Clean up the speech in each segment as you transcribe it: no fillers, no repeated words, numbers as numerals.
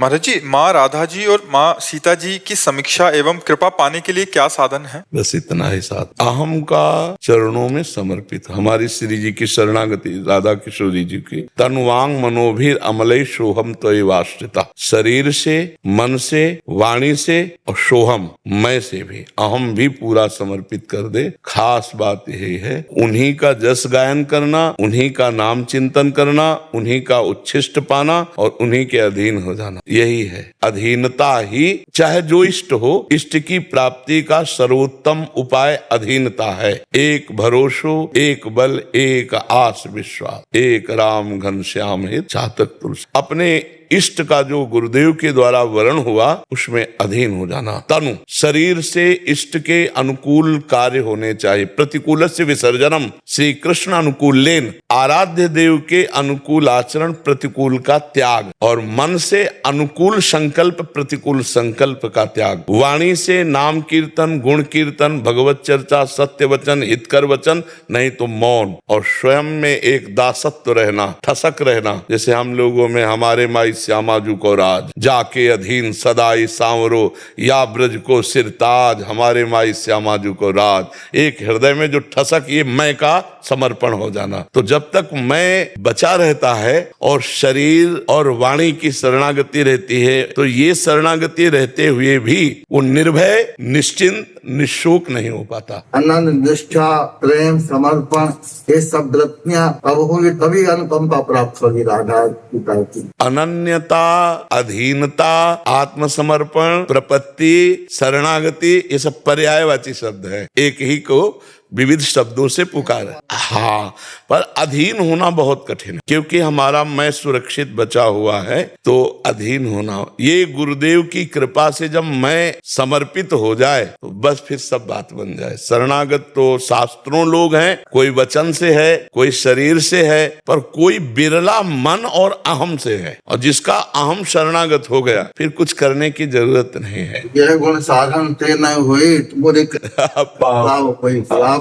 महाराज जी, माँ राधा जी और माँ सीता जी की समीक्षा एवं कृपा पाने के लिए क्या साधन है? बस इतना ही साथ अहम का चरणों में समर्पित हमारी श्री जी की शरणागति, राधा किशोरी जी की। तनुवांग मनोभीर अमलई सोहम त्वयि आश्रिता। शरीर से, मन से, वाणी से और सोहम मैं से भी, अहम भी पूरा समर्पित कर दे। खास बात यही है, उन्हीं का जस गायन करना, उन्हीं का नाम चिंतन करना, उन्हीं का उच्छिष्ट पाना और उन्हीं के अधीन हो जाना, यही है। अधीनता ही चाहे जो इष्ट हो, इष्ट की प्राप्ति का सर्वोत्तम उपाय अधीनता है। एक भरोसो, एक बल, एक आस विश्वास, एक राम घनश्याम हित चातक तुलसी। अपने इष्ट का जो गुरुदेव के द्वारा वर्ण हुआ उसमें अधीन हो जाना। तनु शरीर से इष्ट के अनुकूल कार्य होने चाहिए। प्रतिकूल से विसर्जनम, श्री कृष्ण अनुकूल लेन, आराध्य देव के अनुकूल आचरण, प्रतिकूल का त्याग। और मन से अनुकूल संकल्प, प्रतिकूल संकल्प का त्याग। वाणी से नाम कीर्तन, गुण कीर्तन, भगवत चर्चा, सत्य वचन, हितकर वचन, नहीं तो मौन। और स्वयं में एक दासत्व रहना, ठसक रहना। जैसे हम लोगों में हमारे माई श्यामा जू को राज, जाके अधीन सदाई सांवरो, या ब्रज को सिरताज, हमारे माई श्यामा जू को राज। एक हृदय में जो ठसक, ये मैं का समर्पण हो जाना। तो जब तक मैं बचा रहता है और शरीर और वाणी की शरणागति रहती है, तो ये शरणागति रहते हुए भी वो निर्भय, निश्चिंत, निशोक नहीं हो पाता। अनन्य निष्ठा, प्रेम, समर्पण, ये सब वृत्तियां अब होंगी तभी अनुकंपा प्राप्त होगी राधा पिता की। अनन्यता, अधीनता, आत्मसमर्पण, प्रपत्ति, शरणागति, ये सब पर्यायवाची शब्द है। एक ही को विविध शब्दों से पुकार। हाँ, पर अधीन होना बहुत कठिन है, क्योंकि हमारा मैं सुरक्षित बचा हुआ है। तो अधीन होना, ये गुरुदेव की कृपा से जब मैं समर्पित हो जाए तो बस फिर सब बात बन जाए। शरणागत तो शास्त्रों लोग हैं, कोई वचन से है, कोई शरीर से है, पर कोई बिरला मन और अहम से है। और जिसका अहम शरणागत हो गया, फिर कुछ करने की जरूरत नहीं है। यह गुण साधन ते न हुई तो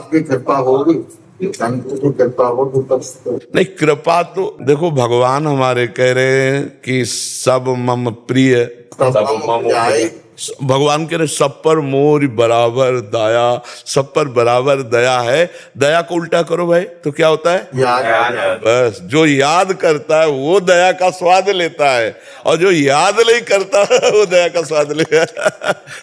आपकी कृपा होगी, कृपा होगी तब। नहीं, कृपा तो देखो, भगवान हमारे कह रहे हैं कि सब मम प्रिय, भगवान कह रहे सब पर मोर बराबर दया, सब पर बराबर दया है। दया को उल्टा करो भाई तो क्या होता है? याद। बस जो याद करता है वो दया का स्वाद लेता है, और जो याद नहीं करता वो दया का स्वाद ले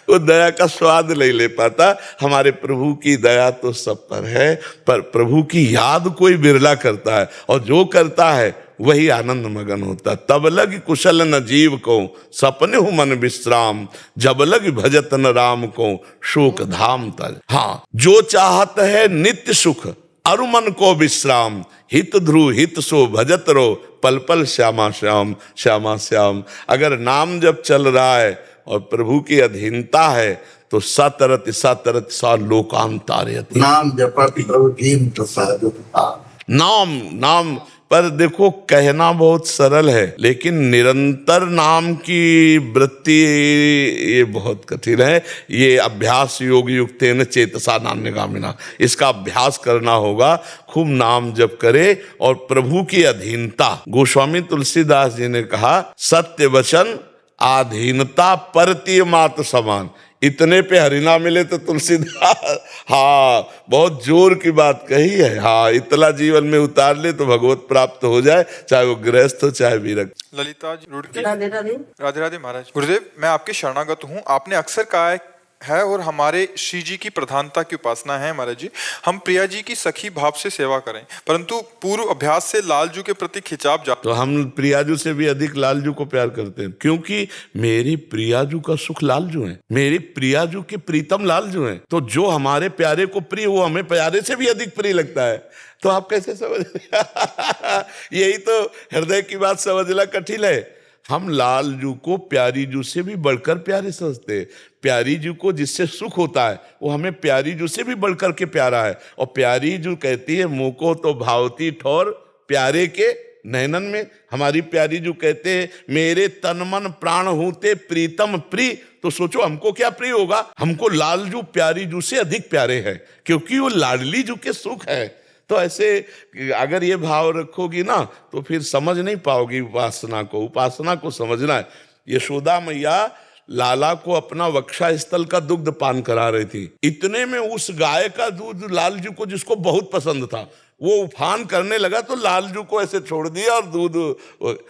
वो दया का स्वाद नहीं ले पाता। हमारे प्रभु की दया तो सब पर है, पर प्रभु की याद कोई बिरला करता है, और जो करता है वही आनंद मगन होता। तब लग कुशल न जीव को, सपने हूं मन विश्राम, जब लग भजत न राम को, शोक धाम तल। हाँ, जो चाहत है नित्य सुख, अरु मन को विश्राम, हित ध्रुव हित सो भजत रो, पल पल श्यामा श्याम, श्यामा श्याम। अगर नाम जब चल रहा है और प्रभु की अधीनता है, तो सतरत सतरत सा लोकांतार्यति। नाम जपति प्रभु दीन प्रसाद। नाम पर देखो, कहना बहुत सरल है, लेकिन निरंतर नाम की वृत्ति ये बहुत कठिन है। ये अभ्यास योग युक्तेन चेतसा नान्यगामिना, इसका अभ्यास करना होगा। खूब नाम जप करे और प्रभु की अधीनता। गोस्वामी तुलसीदास जी ने कहा, सत्य वचन आधीनता परतीय मात समान। इतने पे हरिना मिले तो तुलसीदास, हाँ, बहुत जोर की बात कही है। हाँ, इतना जीवन में उतार ले तो भगवत प्राप्त हो जाए, चाहे वो गृहस्थ हो चाहे विरक्त। ललिता जी रुड़की, राधे राधे महाराज। गुरुदेव, मैं आपके शरणागत हूँ। आपने अक्सर कहा है और हमारे श्री जी की प्रधानता की उपासना है महाराज जी, हम प्रिया जी की सखी भाव से सेवा करें, परंतु पूर्व अभ्यास से लालजू के प्रति खिंचाव जा। तो हम प्रियाजू से भी अधिक लालजू को प्यार करते हैं, क्योंकि मेरी प्रियाजू का सुख लालजू है, मेरी प्रियाजू के प्रीतम लालजू है। तो जो हमारे प्यारे को प्रिय, वो हमें प्यारे से भी अधिक प्रिय लगता है। तो आप कैसे समझ यही तो हृदय की बात समझना कठिन है। हम लालजू को प्यारी जू से भी बढ़कर प्यारे समझते हैं। प्यारी जू को जिससे सुख होता है वो हमें प्यारी जू से भी बढ़कर के प्यारा है। और प्यारी जू कहती है, मुको तो भावती ठोर प्यारे के नैनन में। हमारी प्यारी जू कहते हैं, मेरे तन मन प्राण होते प्रीतम प्रिय। तो सोचो हमको क्या प्रिय होगा? हमको लालजू प्यारी जू से अधिक प्यारे हैं, क्योंकि वो लाडली जू के सुख है। तो ऐसे अगर ये भाव रखोगी ना, तो फिर समझ नहीं पाओगी उपासना को। उपासना को समझना है, यशोदा मैया लाला को अपना वक्षा स्थल का दुग्ध पान करा रही थी। इतने में उस गाय का दूध लालजू को, जिसको बहुत पसंद था, वो उफान करने लगा तो लालजू को ऐसे छोड़ दिया और दूध,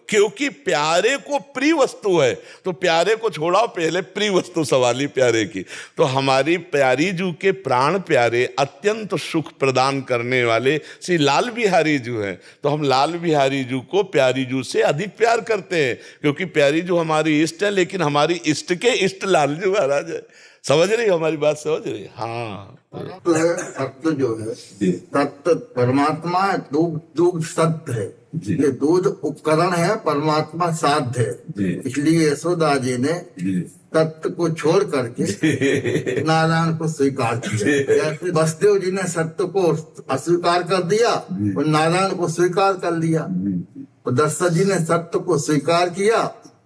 क्योंकि प्यारे को प्रिय वस्तु है तो प्यारे को छोड़ाओ, पहले प्रिय वस्तु सवाली प्यारे की। तो हमारी प्यारी जू के प्राण प्यारे, अत्यंत सुख प्रदान करने वाले श्री लाल बिहारी जू हैं, तो हम लाल बिहारी जू को प्यारी जू से अधिक प्यार करते हैं, क्योंकि प्यारी जू हमारी इष्ट है, लेकिन हमारी इष्ट के इष्ट लालजू महाराज है। समझ रही हो हमारी बात, समझ रही? हाँ, सत्य जो है, सत्य परमात्मा है, दूध सत्य है, ये दूध उपकरण है, परमात्मा साध्य है। इसलिए यशोदा जी ने सत्य को छोड़ करके नारायण को स्वीकार किया। जैसे वसुदेव जी ने सत्य को अस्वीकार कर दिया और नारायण को स्वीकार कर लिया, तो दशरथ जी ने सत्य को स्वीकार किया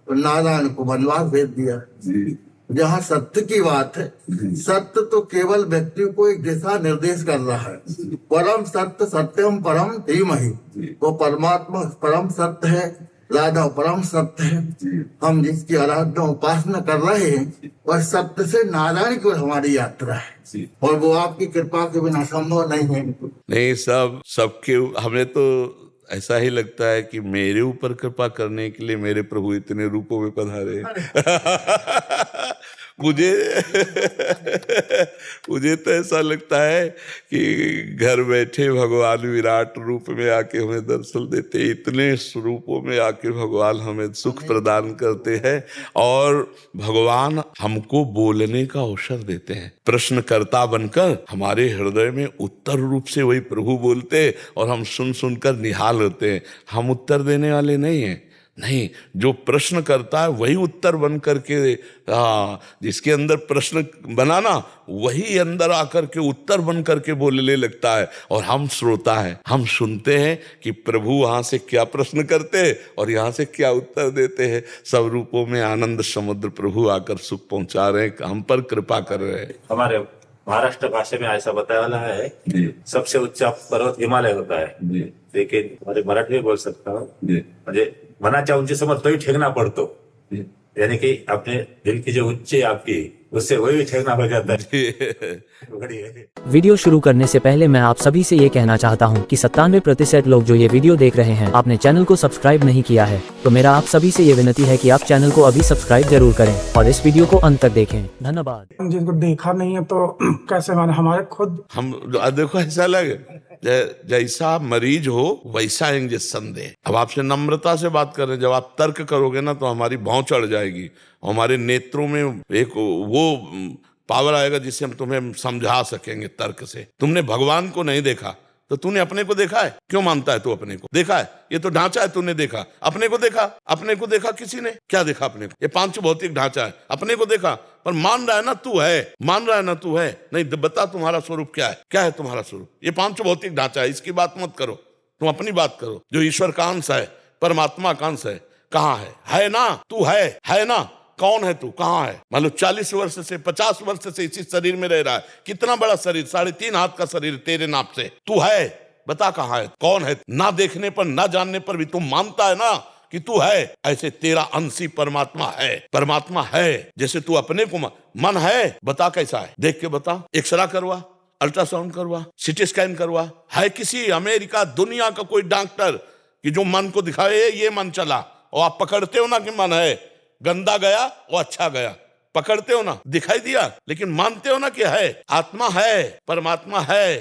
और नारायण को वनवास भेज दिया। जहाँ सत्य की बात है, सत्य तो केवल व्यक्ति को एक दिशा निर्देश कर रहा है। परम सत्य सत्यम परम धीमहि, वो परमात्मा परम सत्य है, राधा परम सत्य है। हम जिसकी आराधना उपासना कर रहे हैं वह सत्य से नारायण की ओर हमारी यात्रा है, और वो आपकी कृपा के बिना संभव नहीं है। नहीं, सबके हमें तो ऐसा ही लगता है कि मेरे ऊपर कृपा करने के लिए मेरे प्रभु इतने रूपों में पधारे। मुझे तो ऐसा लगता है कि घर बैठे भगवान विराट रूप में आके हमें दर्शन देते, इतने स्वरूपों में आके भगवान हमें सुख प्रदान करते हैं, और भगवान हमको बोलने का अवसर देते हैं। प्रश्नकर्ता बनकर हमारे हृदय में उत्तर रूप से वही प्रभु बोलते और हम सुन सुनकर निहाल होते हैं। हम उत्तर देने वाले नहीं हैं, नहीं, जो प्रश्न करता है वही उत्तर बन करके, जिसके अंदर प्रश्न बनाना वही अंदर आकर के उत्तर बन करके बोलने लगता है, और हम श्रोता हैं, हम सुनते हैं कि प्रभु वहां से क्या प्रश्न करते हैं और यहाँ से क्या उत्तर देते हैं। सब रूपों में आनंद समुद्र प्रभु आकर सुख पहुंचा रहे हैं, हम पर कृपा कर रहे हैं। हमारे महाराष्ट्र भाषा में ऐसा बताया वाला है, सबसे ऊंचा पर्वत हिमालय होता है, लेकिन हमारे मराठी में बोल सकता हूँ, म्हणजे मनाच्या उंचीसमोर तोही ठेकना पड़तो, यानी कि अपने दिल की जो उच्च आपकी, उससे वही ठेकना हो जाता है। वीडियो शुरू करने से पहले मैं आप सभी से ये कहना चाहता हूँ कि 97% लोग जो ये वीडियो देख रहे हैं आपने चैनल को सब्सक्राइब नहीं किया है, तो मेरा आप सभी से ये विनती है कि आप चैनल को अभी सब्सक्राइब जरूर करें और इस वीडियो को अंत तक देखें। धन्यवाद। जिनको देखा नहीं है तो कैसे माने, हमारे खुद हम देखो ऐसा लगे जैसा मरीज हो वैसा इंजेक्शन दे। अब आपसे नम्रता से बात कर रहे हैं, जब आप तर्क करोगे ना तो हमारी भौं चढ़ जाएगी, हमारे नेत्रों में एक वो पावर आएगा जिससे हम तुम्हें समझा सकेंगे तर्क से। तुमने भगवान को नहीं देखा तो तूने अपने को देखा है? क्यों मानता है तू अपने को? देखा है? ये तो ढांचा है, तूने देखा। अपने को देखा? अपने को देखा किसी ने? क्या देखा अपने को? ये पांच भौतिक ढांचा है, अपने को देखा, पर मान रहा है ना तू है, मान रहा है ना तू है। नहीं, बता तुम्हारा स्वरूप क्या है? क्या है तुम्हारा स्वरूप? ये पांच भौतिक ढांचा है, इसकी बात मत करो, तुम अपनी बात करो। जो ईश्वर का अंश है, परमात्मा का अंश है, कहाँ है ना? तू है ना? कौन है तू? कहाँ है? मान लो 40 वर्ष से 50 वर्ष से इसी शरीर में रह रहा है, कितना बड़ा शरीर, 3.5 हाथ का शरीर तेरे नाप से। तू है, बता कहाँ है? कौन है? ना देखने पर, ना जानने पर भी तुम मानता है ना कि तू है। ऐसे तेरा अंशी परमात्मा है, परमात्मा है। जैसे तू अपने को मन है, बता कैसा है? देख के बता, एक्सरा करवा, अल्ट्रासाउंड करवा, सिटी स्कैन करवा। है किसी अमेरिका दुनिया का कोई डॉक्टर कि जो मन को दिखाए ये मन चला? और आप पकड़ते हो ना कि मन है, गंदा गया और अच्छा गया, पकड़ते हो ना, दिखाई दिया, लेकिन मानते हो ना कि है, आत्मा है, परमात्मा है।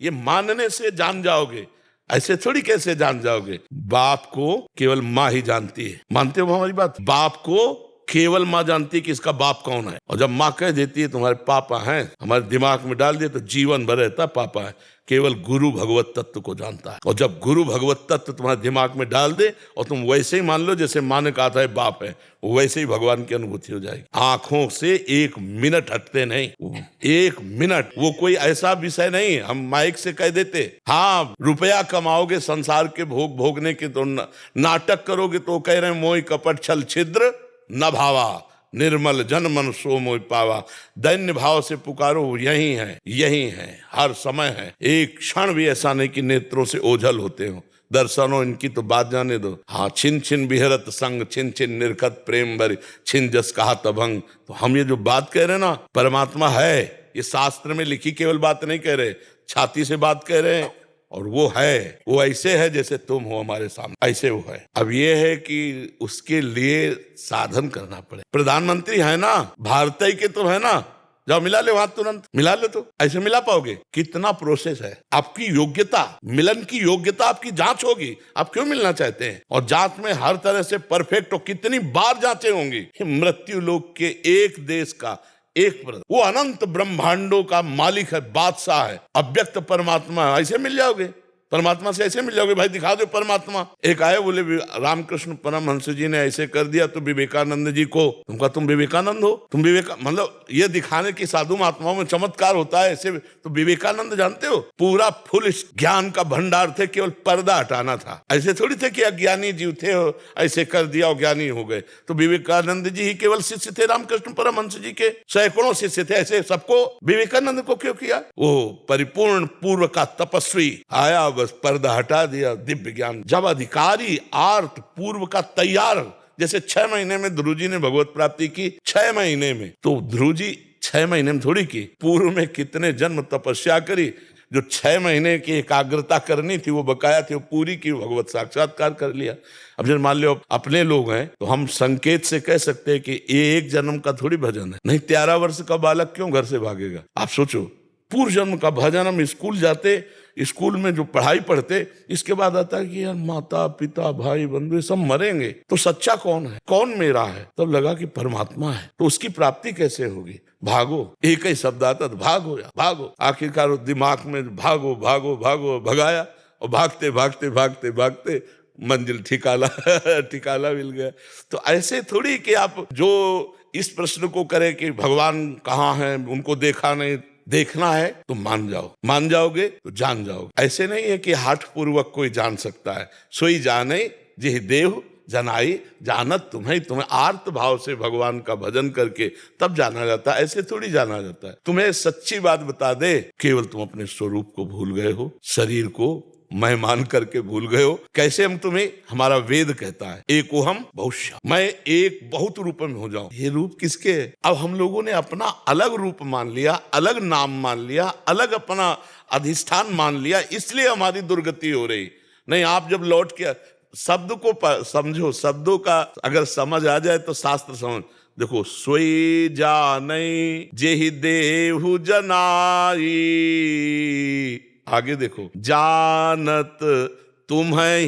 ये मानने से जान जाओगे, ऐसे थोड़ी कैसे जान जाओगे? बाप को केवल माँ ही जानती है, मानते हो हमारी बात? बाप को केवल माँ जानती है कि इसका बाप कौन है, और जब माँ कह देती है तुम्हारे पापा हैं, हमारे दिमाग में डाल दिए तो जीवन भर रहता पापा है। केवल गुरु भगवत तत्व को जानता है, और जब गुरु भगवत तत्व तुम्हारे दिमाग में डाल दे और तुम वैसे ही मान लो जैसे माँ ने कहा था बाप है, वैसे ही भगवान की अनुभूति हो जाएगी। आंखों से 1 मिनट हटते नहीं, 1 मिनट। वो कोई ऐसा विषय नहीं हम माइक से कह देते, हाँ रुपया कमाओगे संसार के भोग भोगने के, तो नाटक करोगे तो कह रहे हैं मोह कपट छल छिद्र न भावा, निर्मल जन मन सो मोह पावा। दैन्य भाव से पुकारो, यही है, यही है, हर समय है। एक क्षण भी ऐसा नहीं कि नेत्रों से ओझल होते हो। दर्शनो इनकी तो बात जाने दो। हाँ, छिन छिन बिहरत संग, छिन छिन निर्खत प्रेम भरी, छिन जस कहा तभंग। तो हम ये जो बात कह रहे हैं ना, परमात्मा है, ये शास्त्र में लिखी केवल बात नहीं कह रहे, छाती से बात कह रहे हैं। और वो है, वो ऐसे है जैसे तुम हो हमारे सामने, ऐसे वो है। अब ये है कि उसके लिए साधन करना पड़े। प्रधानमंत्री है ना, भारतीय के तो है ना, जाओ मिला ले वहां, तुरंत मिला ले। तो ऐसे मिला पाओगे? कितना प्रोसेस है। आपकी योग्यता, मिलन की योग्यता, आपकी जांच होगी। आप क्यों मिलना चाहते हैं? और जांच में हर तरह से परफेक्ट हो, कितनी बार जांचें होंगी। मृत्यु लोक के एक देश का एक प्रधान, वो अनंत ब्रह्मांडों का मालिक है, बादशाह है, अव्यक्त परमात्मा है। ऐसे मिल जाओगे परमात्मा से? ऐसे मिल जाओगे? भाई दिखा दो परमात्मा। एक आए बोले रामकृष्ण परमहंस जी ने ऐसे कर दिया तो विवेकानंद जी को, तुमका तुम विवेकानंद हो, तुम मतलब ये दिखाने की साधु महात्माओं में चमत्कार होता है। ऐसे तो विवेकानंद जानते हो, पूरा फुल ज्ञान का भंडार थे, केवल पर्दा हटाना था। ऐसे थोड़ी थे कि अज्ञानी जीव थे, ऐसे कर दिया और ज्ञानी हो गए। तो विवेकानंद जी ही केवल शिष्य थे रामकृष्ण परमहंस जी के, सैकड़ों शिष्य थे। ऐसे सबको विवेकानंद को क्यों किया? वो परिपूर्ण पूर्व का तपस्वी आया, बस पर्दा हटा दिया, दिव्य ज्ञान। जब अधिकारी आर्त पूर्व का तैयार, जैसे 6 महीने में ध्रुव जी ने भगवत प्राप्ति की, 6 महीने में, तो ध्रुव जी 6 महीने में थोड़ी की, पूर्व में कितने जन्म तपस्या करी। जो 6 महीने की एकाग्रता करनी थी, वो बकाया थी, वो पूरी की, भगवत साक्षात्कार कर लिया। अब जब मान लो अपने लोग हैं तो हम संकेत से कह सकते हैं कि ये एक जन्म का थोड़ी भजन है। नहीं, 13 वर्ष का बालक क्यों घर से भागेगा? आप सोचो, पूर्व जन्म का भजन। हम स्कूल जाते, स्कूल में जो पढ़ाई पढ़ते, इसके बाद आता है कि यार माता पिता भाई बंधु सब मरेंगे, तो सच्चा कौन है, कौन मेरा है? तब लगा कि परमात्मा है। तो उसकी प्राप्ति कैसे होगी? भागो, एक ही शब्द आता था, भागो या भागो। आखिरकार दिमाग में भागो भागो भागो भगाया, और भागते भागते भागते भागते मंजिल ठिकाना ठिकाना मिल गया। तो ऐसे थोड़ी कि आप जो इस प्रश्न को करें कि भगवान कहाँ है, उनको देखा नहीं, देखना है तो मान जाओ, मान जाओगे तो जान जाओगे। ऐसे नहीं है कि हाथ पूर्वक कोई जान सकता है। सोई जाने जिह देव जनाई जानत तुम्हें, तुम्हें आर्त भाव से भगवान का भजन करके तब जाना जाता है, ऐसे थोड़ी जाना जाता है। तुम्हें सच्ची बात बता दे, केवल तुम अपने स्वरूप को भूल गए हो, शरीर को मैं मान करके भूल गए हो। कैसे हम तुम्हें, हमारा वेद कहता है एको हम बहुश्य, मैं एक बहुत रूप में हो जाऊं। ये रूप किसके है? अब हम लोगों ने अपना अलग रूप मान लिया, अलग नाम मान लिया, अलग अपना अधिष्ठान मान लिया, इसलिए हमारी दुर्गति हो रही। नहीं, आप जब लौट के शब्द को समझो, शब्दों का अगर समझ आ जाए तो शास्त्र समझ। देखो, सोई जाने जेहि देहु जनाई, आगे देखो, जानत तुम्हें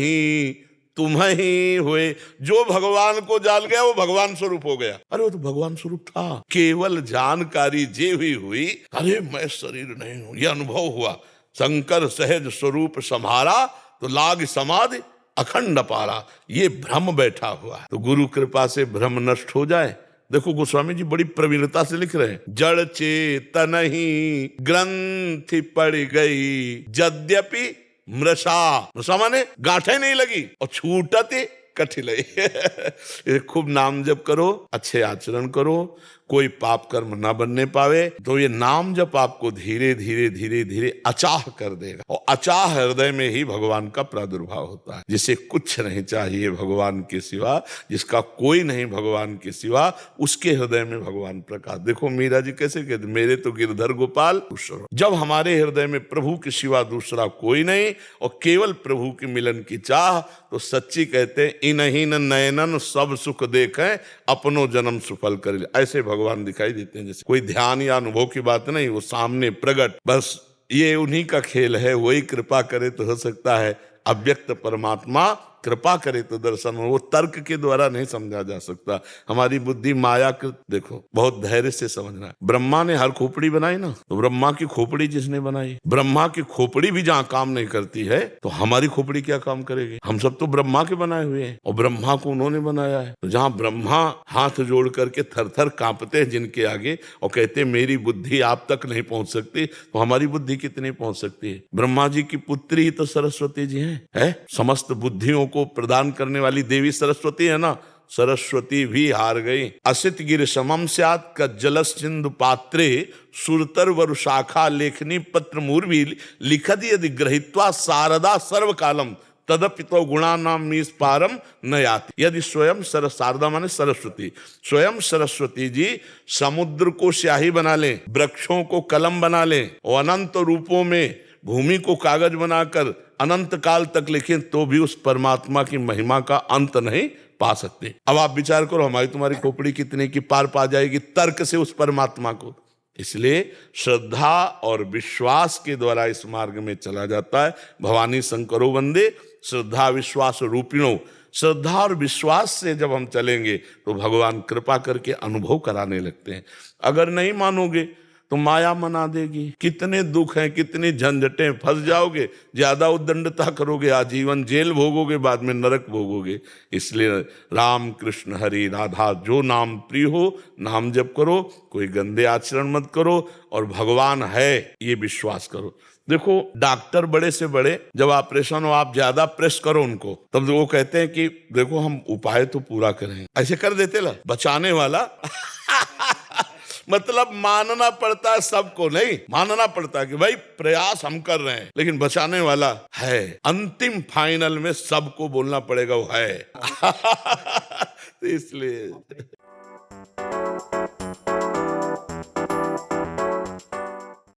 ही हुए। जो भगवान को जान गया वो भगवान स्वरूप हो गया। अरे वो तो भगवान स्वरूप था, केवल जानकारी जे हुई, अरे मैं शरीर नहीं हूं, यह अनुभव हुआ। शंकर सहज स्वरूप संहारा, तो लाग समाधि अखंड पारा। ये भ्रम बैठा हुआ है, तो गुरु कृपा से भ्रम नष्ट हो जाए। देखो, गोस्वामी जी बड़ी प्रवीणता से लिख रहे हैं, जड़ चेतन ही ग्रंथि पड़ गई, यद्यपि मृषा माने गांठें नहीं लगी, और छूटते कठिलई। खूब नाम जप करो, अच्छे आचरण करो, कोई पाप कर्म ना बनने पावे, तो ये नाम जप आपको धीरे धीरे धीरे धीरे अचाह कर देगा। और अचाह हृदय में ही भगवान का प्रादुर्भाव होता है। जिसे कुछ नहीं चाहिए भगवान के सिवा, जिसका कोई नहीं भगवान के सिवा, उसके हृदय में भगवान प्रकाश। देखो मीरा जी कैसे कहते, मेरे तो गिरधर गोपाल दूसरो। जब हमारे हृदय में प्रभु के सिवा दूसरा कोई नहीं और केवल प्रभु के मिलन की चाह, तो सच्ची कहते हैं, इनहीन नयनन सब सुख देखें, अपनो जन्म सुफल कर ले। ऐसे भगवान दिखाई देते हैं, जैसे कोई ध्यान या अनुभव की बात नहीं, वो सामने प्रकट। बस ये उन्हीं का खेल है, वही कृपा करे तो हो सकता है। अव्यक्त परमात्मा कृपा करे तो दर्शन हो, वो तर्क के द्वारा नहीं समझा जा सकता। हमारी बुद्धि माया कृत। देखो, बहुत धैर्य से समझना है। ब्रह्मा ने हर खोपड़ी बनाई ना, तो ब्रह्मा की खोपड़ी जिसने बनाई, ब्रह्मा की खोपड़ी भी जहाँ काम नहीं करती है, तो हमारी खोपड़ी क्या काम करेगी? हम सब तो ब्रह्मा के बनाए हुए हैं, और ब्रह्मा को उन्होंने बनाया है। तो जहाँ ब्रह्मा हाथ जोड़ करके थर थर कांपते हैं जिनके आगे, और कहते मेरी बुद्धि आप तक नहीं पहुंच सकती, तो हमारी बुद्धि कितनी पहुंच सकती है? ब्रह्मा जी की पुत्री ही तो सरस्वती जी है? समस्त बुद्धियों को प्रदान करने वाली देवी सरस्वती है ना। सरस्वती भी हार गई। असित गिर समम स्यात् कज्जलस सिंधु पात्रे, सुरतर वरुशाखा लेखनी पत्र मूर्वी, लिखत यदि ग्रहीत्वा शारदा सर्व कालम तदपि तो गुणा नाम मीस पारम न याति। यदि स्वयं शारदा माने सरस्वती, स्वयं सरस्वती जी समुद्र को स्याही बना लें, वृक्षों को कलम बना लें और अनंत रूपों में भूमि को कागज बनाकर अनंत काल तक लिखें तो भी उस परमात्मा की महिमा का अंत नहीं पा सकते। अब आप विचार करो, हमारी तुम्हारी खोपड़ी कितने की पार पा जाएगी तर्क से उस परमात्मा को। इसलिए श्रद्धा और विश्वास के द्वारा इस मार्ग में चला जाता है। भवानी शंकरो वंदे श्रद्धा विश्वास रूपिणो। श्रद्धा और विश्वास से जब हम चलेंगे तो भगवान कृपा करके अनुभव कराने लगते हैं। अगर नहीं मानोगे तो माया मना देगी। कितने दुख हैं, कितनी झंझटें, फंस जाओगे, ज्यादा उद्दंडता करोगे, आजीवन जेल भोगोगे, बाद में नरक भोगोगे। इसलिए राम कृष्ण हरि राधा जो नाम प्रिय हो नाम जप करो, कोई गंदे आचरण मत करो और भगवान है ये विश्वास करो। देखो डॉक्टर बड़े से बड़े जब ऑपरेशन हो आप ज्यादा प्रेस करो उनको, तब वो कहते हैं कि देखो हम उपाय तो पूरा करें, ऐसे कर देते ला बचाने वाला मतलब मानना पड़ता है सबको, नहीं मानना पड़ता है कि भाई प्रयास हम कर रहे हैं लेकिन बचाने वाला है। अंतिम फाइनल में सबको बोलना पड़ेगा वो है। तो इसलिए